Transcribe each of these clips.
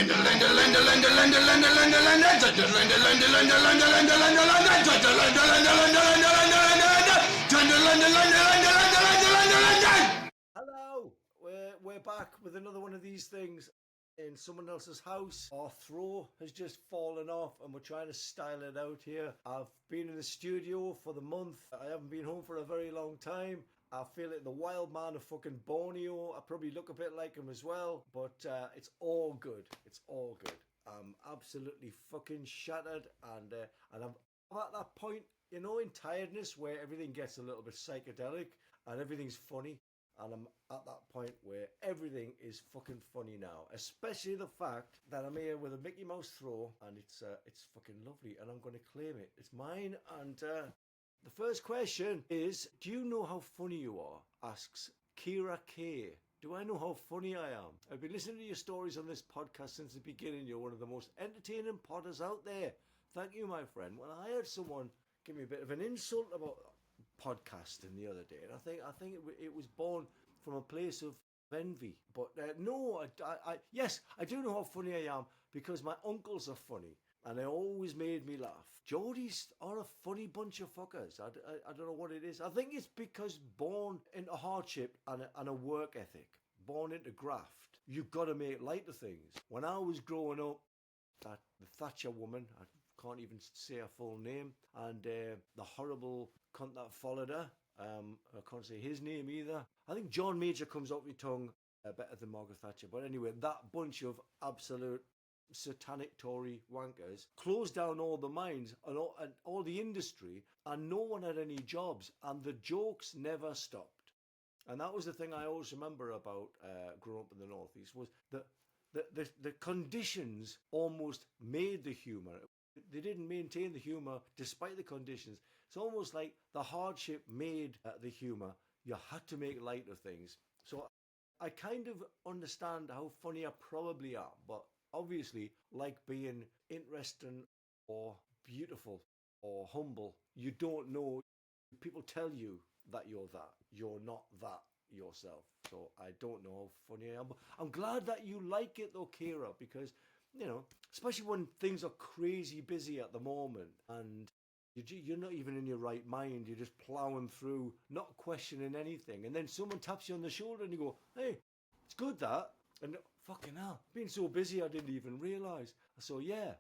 Hello, we're back with another one of these things in someone else's house. Our throw has just fallen off and we're trying to style it out here. I've been in the studio for the month. I haven't been home for a very long time. I feel like the wild man of fucking Borneo. I probably look a bit like him as well, but it's all good. It's all good. I'm absolutely fucking shattered, and I'm at that point, you know, in tiredness where everything gets a little bit psychedelic and everything's funny. And I'm at that point where everything is fucking funny now, especially the fact that I'm here with a Mickey Mouse throw, and it's fucking lovely, and I'm going to claim it. It's mine, and the first question is, do you know how funny you are? Asks Kira K. Do I know how funny I am? I've been listening to your stories on this podcast since the beginning. You're one of the most entertaining podders out there. Thank you, my friend. Well, I had someone give me a bit of an insult about podcasting the other day, and I think it was born from a place of envy. But no, yes, I do know how funny I am because my uncles are funny. And they always made me laugh. Geordies are a funny bunch of fuckers. I don't know what it is. I think it's because born into hardship and a work ethic, born into graft, you've got to make light of things. When I was growing up, the Thatcher woman, I can't even say her full name, and the horrible cunt that followed her, I can't say his name either. I think John Major comes out my tongue better than Margaret Thatcher. But anyway, that bunch of absolute satanic Tory wankers closed down all the mines and all the industry, and no one had any jobs, and the jokes never stopped. And that was the thing I always remember about growing up in the northeast, was that the conditions almost made the humour. They didn't maintain the humour despite the conditions. It's almost like the hardship made the humour. You had to make light of things. So I kind of understand how funny I probably am, but obviously, like being interesting or beautiful or humble, you don't know. People tell you that you're that. You're not that yourself. So I don't know how funny I am. But I'm glad that you like it though, Kira, because, you know, especially when things are crazy busy at the moment and you're not even in your right mind. You're just plowing through, not questioning anything. And then someone taps you on the shoulder and you go, hey, it's good that. And fucking hell, being so busy I didn't even realise. So yeah.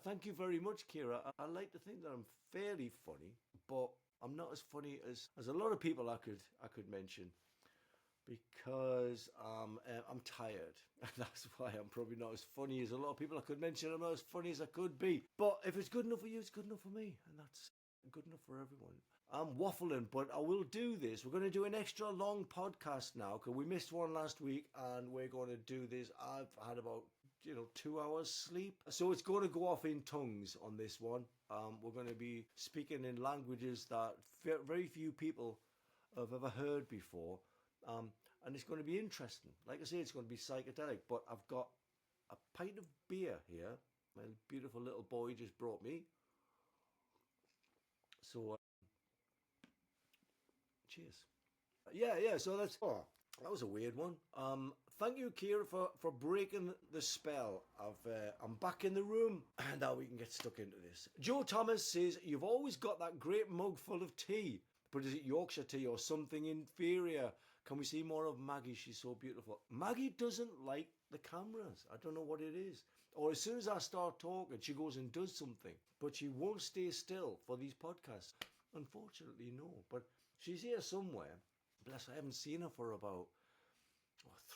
Thank you very much, Kira. I like to think that I'm fairly funny, but I'm not as funny as a lot of people I could mention, because I'm tired. And that's why I'm probably not as funny as a lot of people I could mention. I'm not as funny as I could be. But if it's good enough for you, it's good enough for me, and that's good enough for everyone. I'm waffling, but I will do this. We're going to do an extra long podcast now because we missed one last week, and we're going to do this. I've had about 2 hours sleep, so it's going to go off in tongues on this one. We're going to be speaking in languages that very few people have ever heard before, and it's going to be interesting. Like I say, it's going to be psychedelic, but I've got a pint of beer here. My beautiful little boy just brought me. So cheers. Yeah. So that was a weird one. Thank you, Kira, for breaking the spell. I'm back in the room, and now we can get stuck into this. Joe Thomas says, you've always got that great mug full of tea, but is it Yorkshire tea or something inferior? Can we see more of Maggie? She's so beautiful. Maggie doesn't like the cameras. I don't know what it is. Or as soon as I start talking, she goes and does something, but she won't stay still for these podcasts. Unfortunately, no. But she's here somewhere. Bless her, I haven't seen her for about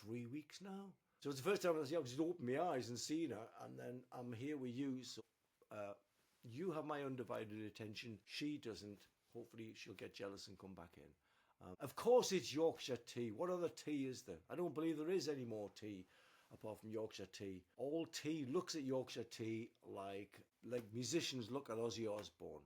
3 weeks now. So it's the first time I've just opened my eyes and seen her, and then I'm here with you. So you have my undivided attention. She doesn't. Hopefully she'll get jealous and come back in. Of course it's Yorkshire tea. What other tea is there? I don't believe there is any more tea apart from Yorkshire tea. All tea looks at Yorkshire tea like musicians look at Ozzy Osbourne.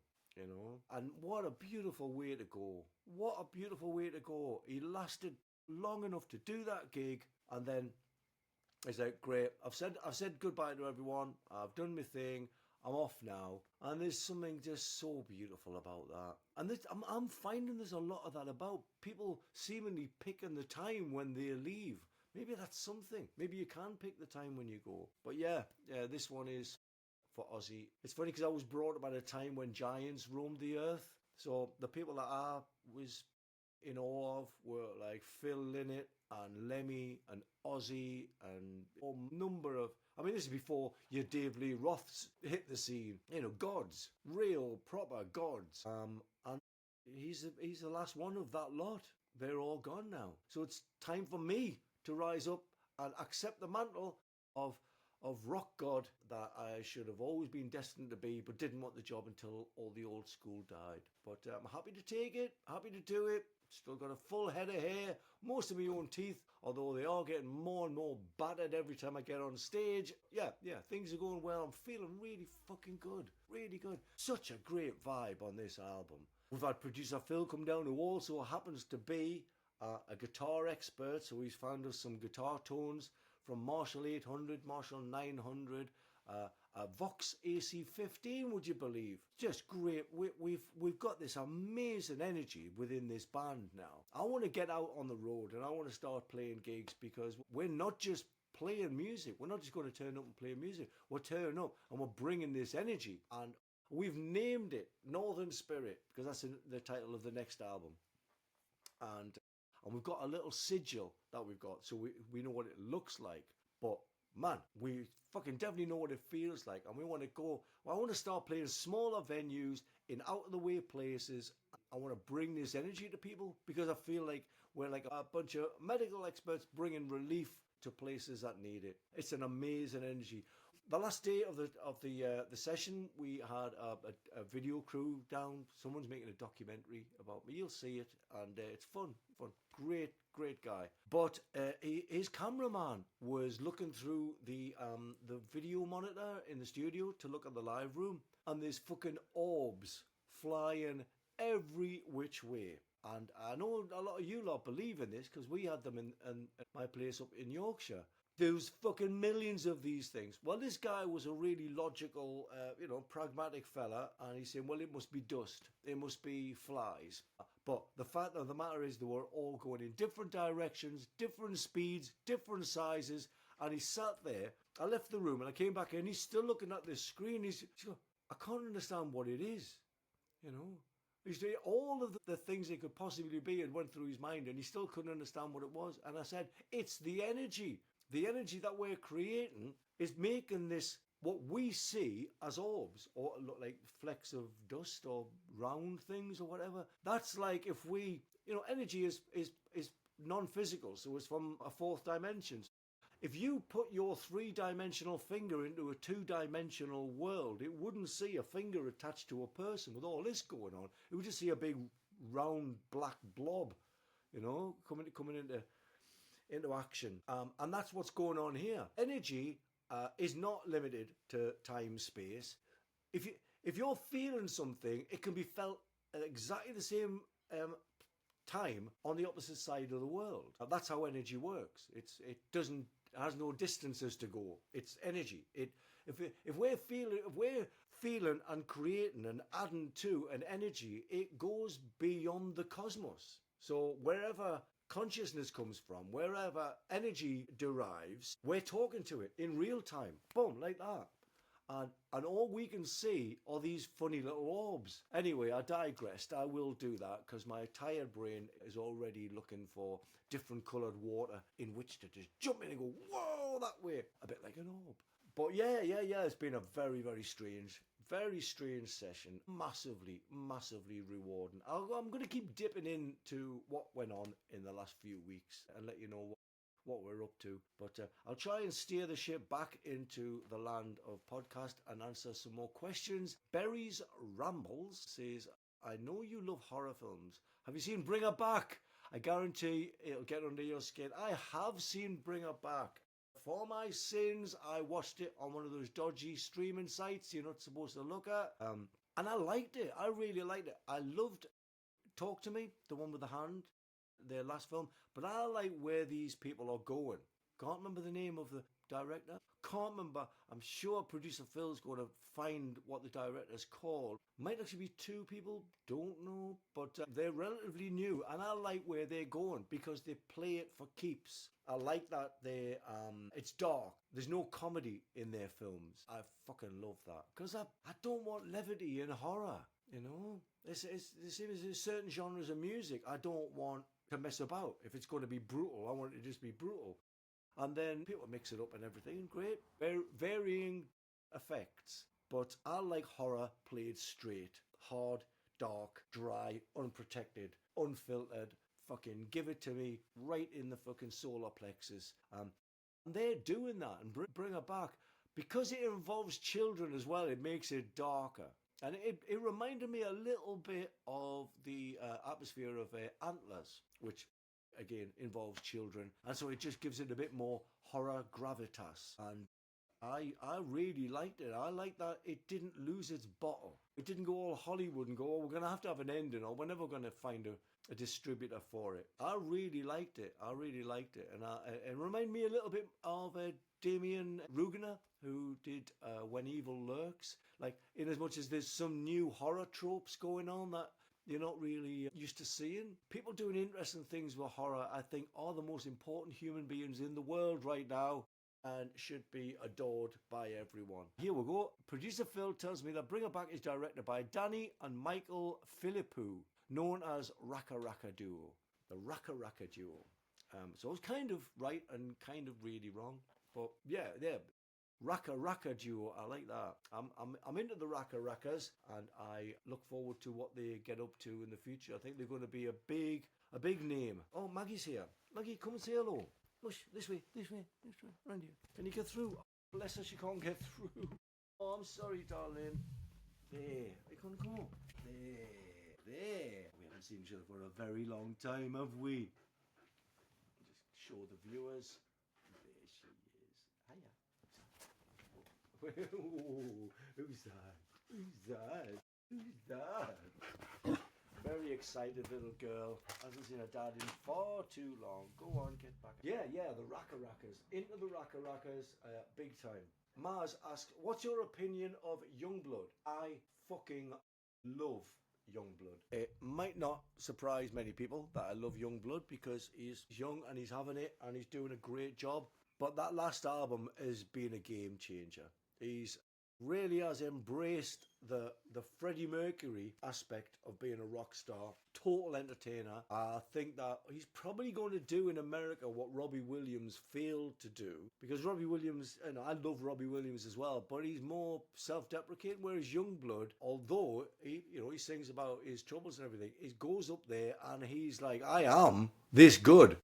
And what a beautiful way to go. What a beautiful way to go. He lasted long enough to do that gig, and then he's like, great, I've said goodbye to everyone, I've done my thing, I'm off now. And there's something just so beautiful about that. And I'm finding there's a lot of that about people seemingly picking the time when they leave. maybe that's something. Maybe you can pick the time when you go. But yeah, this one is for Aussie. It's funny because I was brought up at a time when giants roamed the earth. So the people that I was in awe of were like Phil Lynott and Lemmy and Ozzy and a number of, I mean, this is before your Dave Lee Roths hit the scene. You know, gods, real proper gods. And he's the last one of that lot. They're all gone now. So it's time for me to rise up and accept the mantle of rock god that I should have always been destined to be, but didn't want the job until all the old school died. But I'm happy to take it, happy to do it. Still got a full head of hair, most of my own teeth, although they are getting more and more battered every time I get on stage. Yeah, things are going well. I'm feeling really fucking good, really good. Such a great vibe on this album. We've had producer Phil come down, who also happens to be a guitar expert, so he's found us some guitar tones from Marshall 800, Marshall 900, Vox AC15, would you believe? Just great. We've got this amazing energy within this band now. I want to get out on the road and I want to start playing gigs, because we're not just playing music. We're not just going to turn up and play music. We're turning up and we're bringing this energy, and we've named it Northern Spirit because that's the title of the next album. And we've got a little sigil that we've got, so we know what it looks like. But man, we fucking definitely know what it feels like, and we want to go. Well, I want to start playing smaller venues in out of the way places. I want to bring this energy to people because I feel like we're like a bunch of medical experts bringing relief to places that need it. It's an amazing energy. The last day of the session, we had a video crew down. Someone's making a documentary about me. You'll see it, and it's fun. Great guy. But his cameraman was looking through the video monitor in the studio to look at the live room, and there's fucking orbs flying every which way. And I know a lot of you lot believe in this because we had them in my place up in Yorkshire. There's fucking millions of these things. Well, this guy was a really logical, pragmatic fella, and he's saying, well, it must be dust. It must be flies. But the fact of the matter is they were all going in different directions, different speeds, different sizes, and he sat there. I left the room and I came back and he's still looking at this screen. He's going, I can't understand what it is, you know. He's doing all of the things it could possibly be and went through his mind, and he still couldn't understand what it was. And I said, it's the energy. The energy that we're creating is making this, what we see as orbs, or look like flecks of dust or round things or whatever. That's like if we, energy is non-physical, so it's from a fourth dimension. If you put your three-dimensional finger into a two-dimensional world, it wouldn't see a finger attached to a person with all this going on. It would just see a big round black blob, coming into action. And that's what's going on here. Energy is not limited to time, space. If you're feeling something, it can be felt at exactly the same time on the opposite side of the world. That's how energy works. It has no distances to go. It's energy. If we're feeling and creating and adding to an energy, it goes beyond the cosmos. So wherever consciousness comes from, wherever energy derives, we're talking to it in real time. Boom, like that. And all we can see are these funny little orbs. Anyway, I digressed. I will do that because my tired brain is already looking for different coloured water in which to just jump in and go, whoa, that way. A bit like an orb. But yeah, it's been a very, very strange session. Massively rewarding. I'm going to keep dipping into what went on in the last few weeks and let you know what we're up to. But I'll try and steer the ship back into the land of podcast and answer some more questions. Berry's Rambles says, I know you love horror films. Have you seen Bring Her Back? I guarantee it'll get under your skin. I have seen Bring Her Back. For my sins, I watched it on one of those dodgy streaming sites you're not supposed to look at. And I liked it. I really liked it. I loved Talk to Me, the one with the hand, their last film. But I like where these people are going. Can't remember the name of director. Can't remember. I'm sure producer Phil's going to find what the director's called. Might actually be two people, don't know, but they're relatively new, and I like where they're going because they play it for keeps. I like that it's dark. There's no comedy in their films. I fucking love that because I don't want levity in horror. You know, it's the same as certain genres of music. I don't want to mess about. If it's going to be brutal, I want it to just be brutal. And then people mix it up and everything. Great. Varying effects. But I like horror played straight. Hard, dark, dry, unprotected, unfiltered. Fucking give it to me right in the fucking solar plexus. And they're doing that and bring it back. Because it involves children as well, it makes it darker. And it reminded me a little bit of the atmosphere of Antlers, which again involves children, and so it just gives it a bit more horror gravitas. And I really liked it. I like that it didn't lose its bottle. It didn't go all Hollywood and go, oh, we're gonna have an ending, or we're never gonna find a distributor for it. I really liked it. And it reminded me a little bit of Damien Rugner, who did When Evil Lurks. Like, in as much as there's some new horror tropes going on that you're not really used to seeing. People doing interesting things with horror, I think, are the most important human beings in the world right now and should be adored by everyone. Here we go. Producer Phil tells me that Bring It Back is directed by Danny and Michael Philippou, known as Raka Raka Duo. The Raka Raka Duo. So I was kind of right and kind of really wrong. But yeah. Raka Raka Duo, I like that. I'm into the Raka Rakas, and I look forward to what they get up to in the future. I think they're going to be a big name. Oh, Maggie's here. Maggie, come and say hello. Mush, this way, around here. Can you get through? Oh, bless her, she can't get through. Oh, I'm sorry, darling. There, come on. There. We haven't seen each other for a very long time, have we? Just show the viewers. There she is. Hiya. Who's that? Very excited little girl. Hasn't seen her dad in far too long. Go on, get back. Yeah, the Raka Rakas. Into the Raka Rakas, big time. Mars asks, what's your opinion of Yungblud? I fucking love Yungblud. It might not surprise many people that I love Yungblud because he's young and he's having it and he's doing a great job. But that last album has been a game changer. He's really has embraced the Freddie Mercury aspect of being a rock star, total entertainer. I think that he's probably going to do in America what Robbie Williams failed to do, because Robbie Williams, and I love Robbie Williams as well, but he's more self-deprecating, whereas Yungblud, although he sings about his troubles and everything, he goes up there and he's like, I am this good.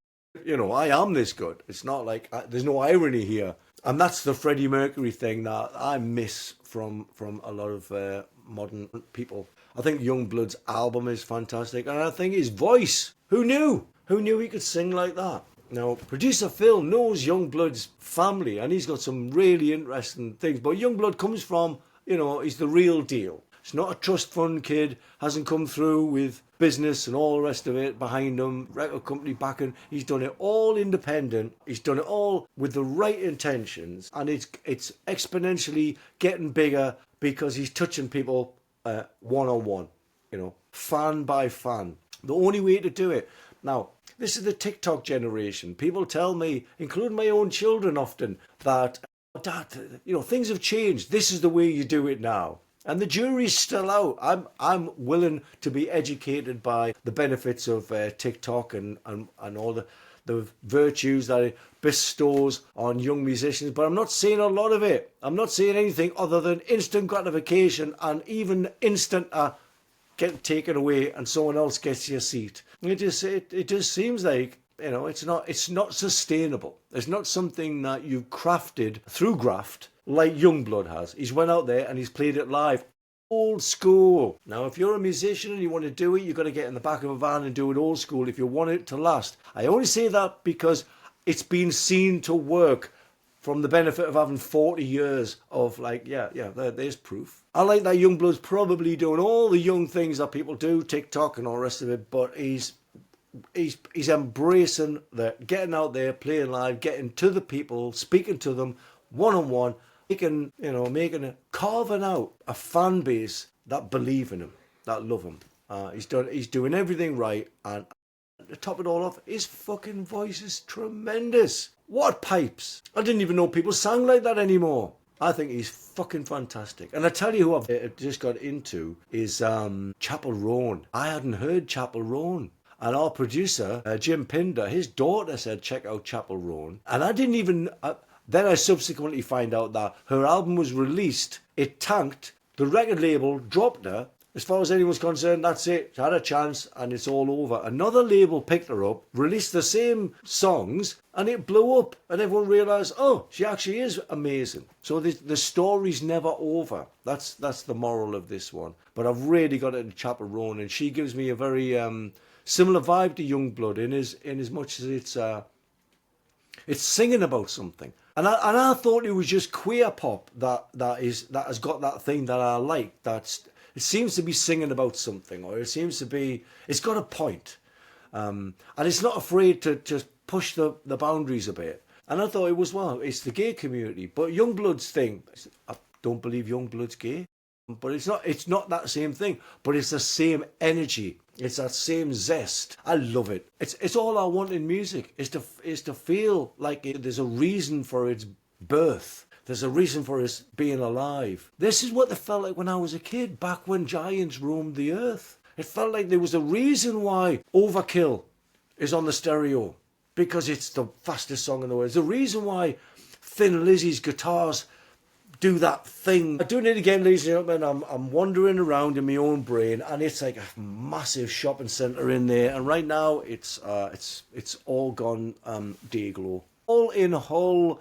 I am this good. It's not like there's no irony here. And that's the Freddie Mercury thing that I miss from a lot of modern people. I think Yungblud's album is fantastic. And I think his voice, who knew? Who knew he could sing like that? Now, producer Phil knows Yungblud's family and he's got some really interesting things. But Yungblud comes from, he's the real deal. It's not a trust fund kid, hasn't come through with business and all the rest of it behind him, record company backing. He's done it all independent. He's done it all with the right intentions, and it's exponentially getting bigger because he's touching people one-on-one, fan by fan. The only way to do it. Now, this is the TikTok generation. People tell me, including my own children often, that, Dad, things have changed. This is the way you do it now. And the jury's still out. I'm willing to be educated by the benefits of TikTok and all the virtues that it bestows on young musicians, but I'm not seeing a lot of it. I'm not seeing anything other than instant gratification and even instant get taken away and someone else gets your seat. It just seems like it's not sustainable. It's not something that you've crafted through graft like Yungblud has. He's went out there and he's played it live. Old school. Now, if you're a musician and you want to do it, you've got to get in the back of a van and do it old school if you want it to last. I only say that because it's been seen to work from the benefit of having 40 years of there's proof. I like that Yungblud's probably doing all the young things that people do, TikTok and all the rest of it, but he's he's embracing the getting out there, playing live, getting to the people, speaking to them one on one, carving out a fan base that believe in him, that love him. He's doing everything right, and to top it all off, his fucking voice is tremendous. What pipes! I didn't even know people sang like that anymore. I think he's fucking fantastic. And I tell you who I've just got into is Chappell Roan. I hadn't heard Chappell Roan. And our producer, Jim Pinder, his daughter said, check out Chappell Roan. And I didn't even... then I subsequently find out that her album was released. It tanked. The record label dropped her. As far as anyone's concerned, that's it. She had a chance and it's all over. Another label picked her up, released the same songs, and it blew up. And everyone realised, oh, she actually is amazing. So the story's never over. That's the moral of this one. But I've really got it in Chappell Roan, and she gives me a very similar vibe to Yungblud in as much as it's singing about something. And I thought it was just queer pop that has got that thing that I like. It seems to be singing about something, or it's got a point. And it's not afraid to just push the boundaries a bit. And I thought it was, well, it's the gay community. But Yungblud's thing, I don't believe Yungblud's gay, but it's not that same thing. But it's the same energy. It's that same zest. I love it. It's all I want in music, is to feel like there's a reason for its birth. There's a reason for us being alive. This is what it felt like when I was a kid, back when giants roamed the earth. It felt like there was a reason why Overkill is on the stereo, because it's the fastest song in the world. There's a reason why Thin Lizzy's guitars do that thing. I'm doing it again, ladies and gentlemen. I'm wandering around in my own brain, and it's like a massive shopping centre in there. And right now, it's all gone day-glow. All in Hull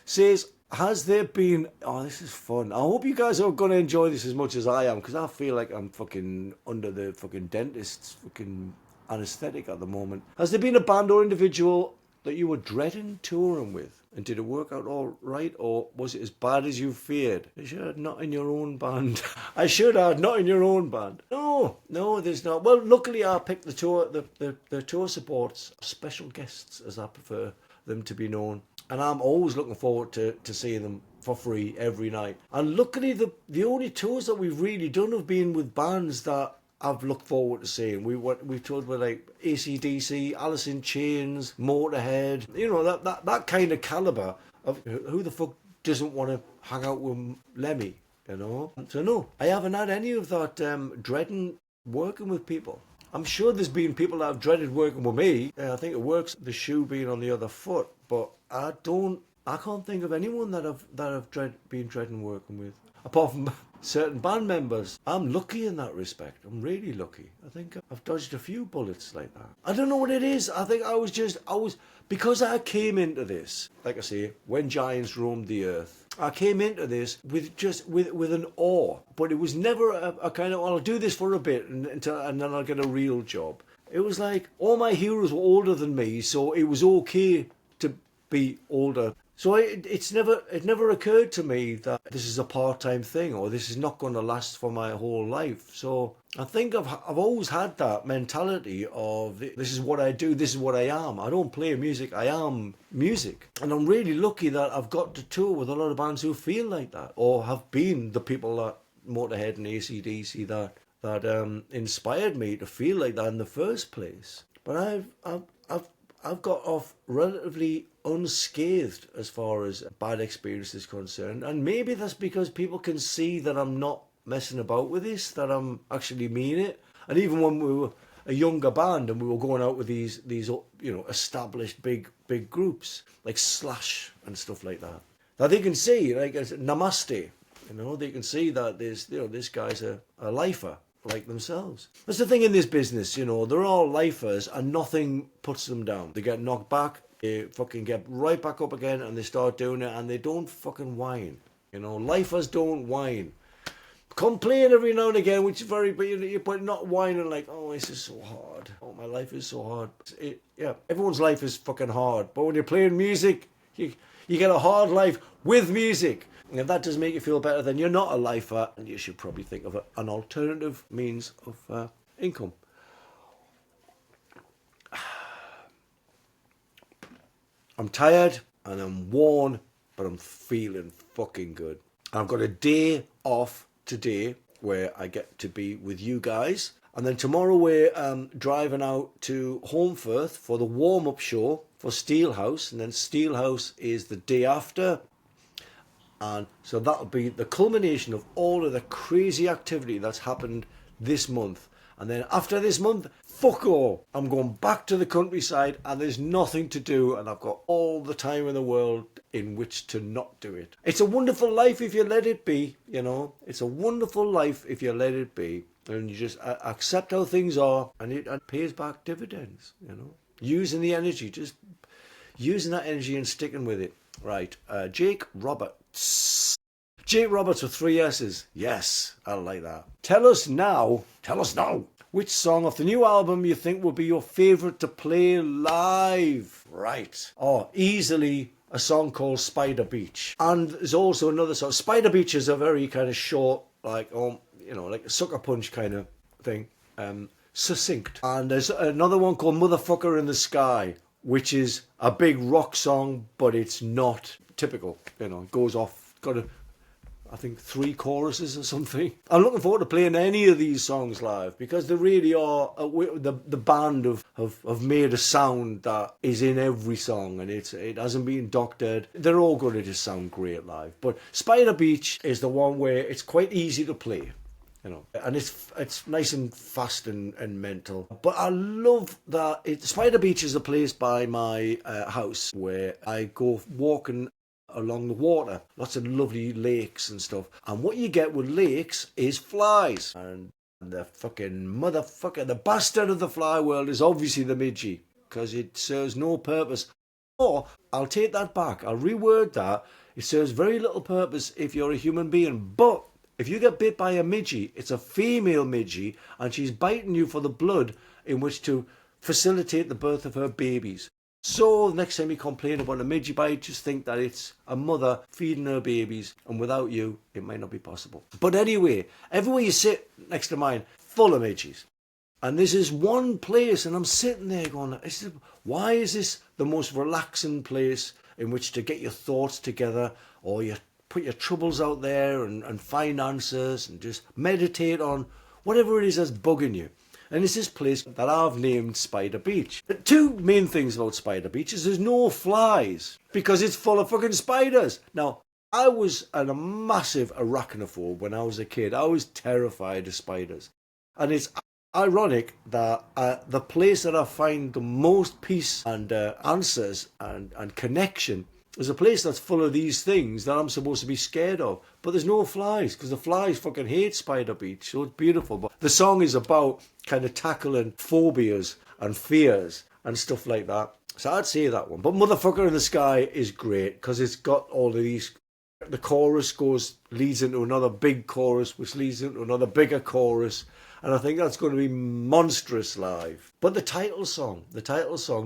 says, has there been... Oh, this is fun. I hope you guys are going to enjoy this as much as I am, because I feel like I'm fucking under the fucking dentist's fucking anaesthetic at the moment. Has there been a band or individual that you were dreading touring with? And did it work out all right, or was it as bad as you feared? I should have not in your own band. I should have not in your own band. No, there's not. Well, luckily I picked the tour. The tour supports special guests, as I prefer them to be known. And I'm always looking forward to seeing them for free every night. And luckily, the only tours that we've really done have been with bands that I've looked forward to seeing. We've toured with like AC/DC, Alice in Chains, Motorhead. You know, that kind of calibre of who the fuck doesn't want to hang out with Lemmy, you know? So no, I haven't had any of that dreading working with people. I'm sure there's been people that have dreaded working with me. I think it works, the shoe being on the other foot, but I can't think of anyone that I've been dreading working with, apart from certain band members. I'm lucky in that respect. I'm really lucky. I think I've dodged a few bullets like that. I don't know what it is. I think because I came into this, like I say, when giants roamed the earth, I came into this with an awe, but it was never a kind of, well, I'll do this for a bit and then I'll get a real job. It was like all my heroes were older than me, so it was okay to be older. So it never occurred to me that this is a part-time thing, or this is not going to last for my whole life. So I think I've always had that mentality of, this is what I do, this is what I am. I don't play music, I am music. And I'm really lucky that I've got to tour with a lot of bands who feel like that, or have been the people that Motorhead and AC/DC that inspired me to feel like that in the first place. But I've got off relatively unscathed as far as bad experience is concerned, and maybe that's because people can see that I'm not messing about with this, that I'm actually mean it. And even when we were a younger band and we were going out with these established big groups like Slash and stuff like that they can see, like Namaste, they can see that this guy's a lifer like themselves. That's the thing in this business, they're all lifers and nothing puts them down. They get knocked back, they fucking get right back up again, and they start doing it, and they don't fucking whine. Lifers don't whine. Complain every now and again, which is very, but not whining like, oh, this is so hard. Oh, my life is so hard. Everyone's life is fucking hard, but when you're playing music, you get a hard life with music. And if that does make you feel better, then you're not a lifer, and you should probably think of an alternative means of income. I'm tired and I'm worn, but I'm feeling fucking good. I've got a day off today where I get to be with you guys. And then tomorrow we're driving out to Holmfirth for the warm-up show for Steelhouse. And then Steelhouse is the day after. And so that'll be the culmination of all of the crazy activity that's happened this month. And then after this month, fuck all. I'm going back to the countryside and there's nothing to do and I've got all the time in the world in which to not do it. It's a wonderful life if you let it be, you know. It's a wonderful life if you let it be. And you just accept how things are and it pays back dividends, you know. Using the energy, just using that energy and sticking with it. Right, Jake Roberts. Jake Roberts with 3 S's. Yes, I like that. Tell us now, which song off the new album you think will be your favourite to play live. Right. Oh, easily a song called Spider Beach. And there's also another song. Spider Beach is a very kind of short, like, you know, like a sucker punch kind of thing. Succinct. And there's another one called Motherfucker in the Sky, which is a big rock song, but it's not typical. You know, it goes off, got I think 3 choruses or something. I'm looking forward to playing any of these songs live because they really are, the band have made a sound that is in every song and it hasn't been doctored. They're all going to just sound great live. But Spider Beach is the one where it's quite easy to play. You know, and it's nice and fast and mental. But I love that Spider Beach is a place by my house where I go walking along the water. Lots of lovely lakes and stuff. And what you get with lakes is flies. And the fucking motherfucker, the bastard of the fly world is obviously the midgie because it serves no purpose. Or I'll take that back. I'll reword that. It serves very little purpose if you're a human being. But if you get bit by a midgie, it's a female midgie and she's biting you for the blood in which to facilitate the birth of her babies. So next time you complain about a midgie bite, just think that it's a mother feeding her babies and without you, it might not be possible. But anyway, everywhere you sit next to mine, full of midgies. And this is one place and I'm sitting there going, why is this the most relaxing place in which to get your thoughts together or you put your troubles out there and find answers and just meditate on whatever it is that's bugging you. And it's this place that I've named Spider Beach. The 2 main things about Spider Beach is there's no flies because it's full of fucking spiders. Now, I was a massive arachnophobe when I was a kid. I was terrified of spiders. And it's ironic that the place that I find the most peace and answers and connection is a place that's full of these things that I'm supposed to be scared of. But there's no flies because the flies fucking hate Spider Beach. So it's beautiful. But the song is about kind of tackling phobias and fears and stuff like that. So I'd say that one. But Motherfucker in the Sky is great because it's got all of these. The chorus leads into another big chorus, which leads into another bigger chorus. And I think that's going to be monstrous live. But the title song,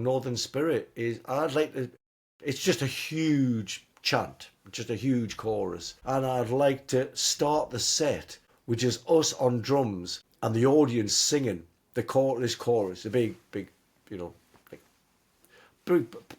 Northern Spirit, it's just a huge chant, just a huge chorus. And I'd like to start the set with just us on drums and the audience singing this chorus, the big, you know, like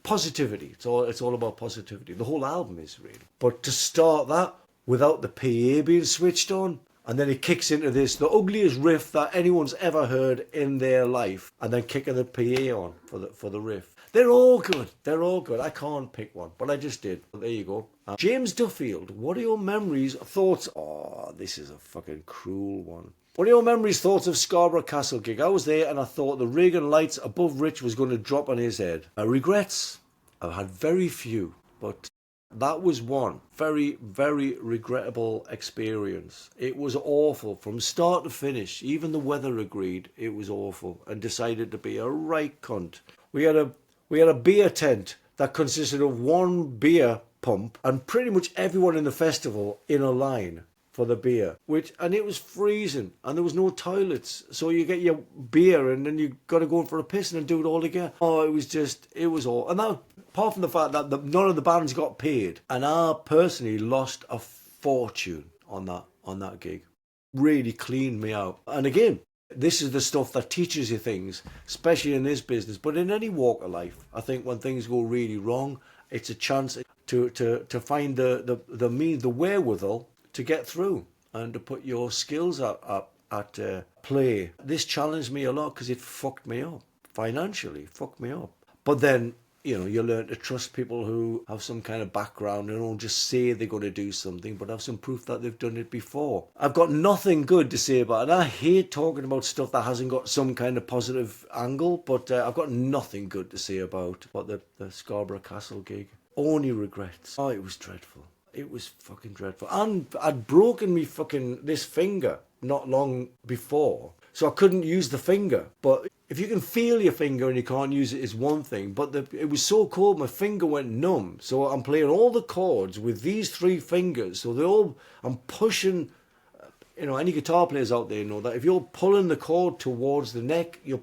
positivity. It's all about positivity. The whole album is really. But to start that without the PA being switched on, and then it kicks into the ugliest riff that anyone's ever heard in their life, and then kicking the PA on for the riff. They're all good. I can't pick one, but I just did. There you go. James Duffield, what are your memories, thoughts? Oh, this is a fucking cruel one. What are your memories, thoughts of Scarborough Castle gig? I was there and I thought the Reagan lights above Rich was going to drop on his head. Regrets? I've had very few, but that was one very, very regrettable experience. It was awful from start to finish. Even the weather agreed it was awful and decided to be a right cunt. We had a beer tent that consisted of one beer pump and pretty much everyone in the festival in a line for the beer, and it was freezing and there was no toilets, so you get your beer and then you got to go in for a piss and then do it all again. Oh, it was all. And now, apart from the fact that none of the bands got paid, and I personally lost a fortune on that gig, really cleaned me out. And again, This is the stuff that teaches you things, especially in this business, but in any walk of life. I think when things go really wrong, it's a chance to find the wherewithal to get through and to put your skills at play. This challenged me a lot because it fucked me up financially, fucked me up. But then, you know, you learn to trust people who have some kind of background and don't just say they're going to do something, but have some proof that they've done it before. I've got nothing good to say about it. And I hate talking about stuff that hasn't got some kind of positive angle, but I've got nothing good to say about the Scarborough Castle gig. Only regrets. Oh, it was dreadful. It was fucking dreadful. And I'd broken me fucking this finger not long before, so I couldn't use the finger. But if you can feel your finger and you can't use it is one thing, but it was so cold my finger went numb. So I'm playing all the chords with these three fingers. So I'm pushing, you know, any guitar players out there know that if you're pulling the chord towards the neck, you're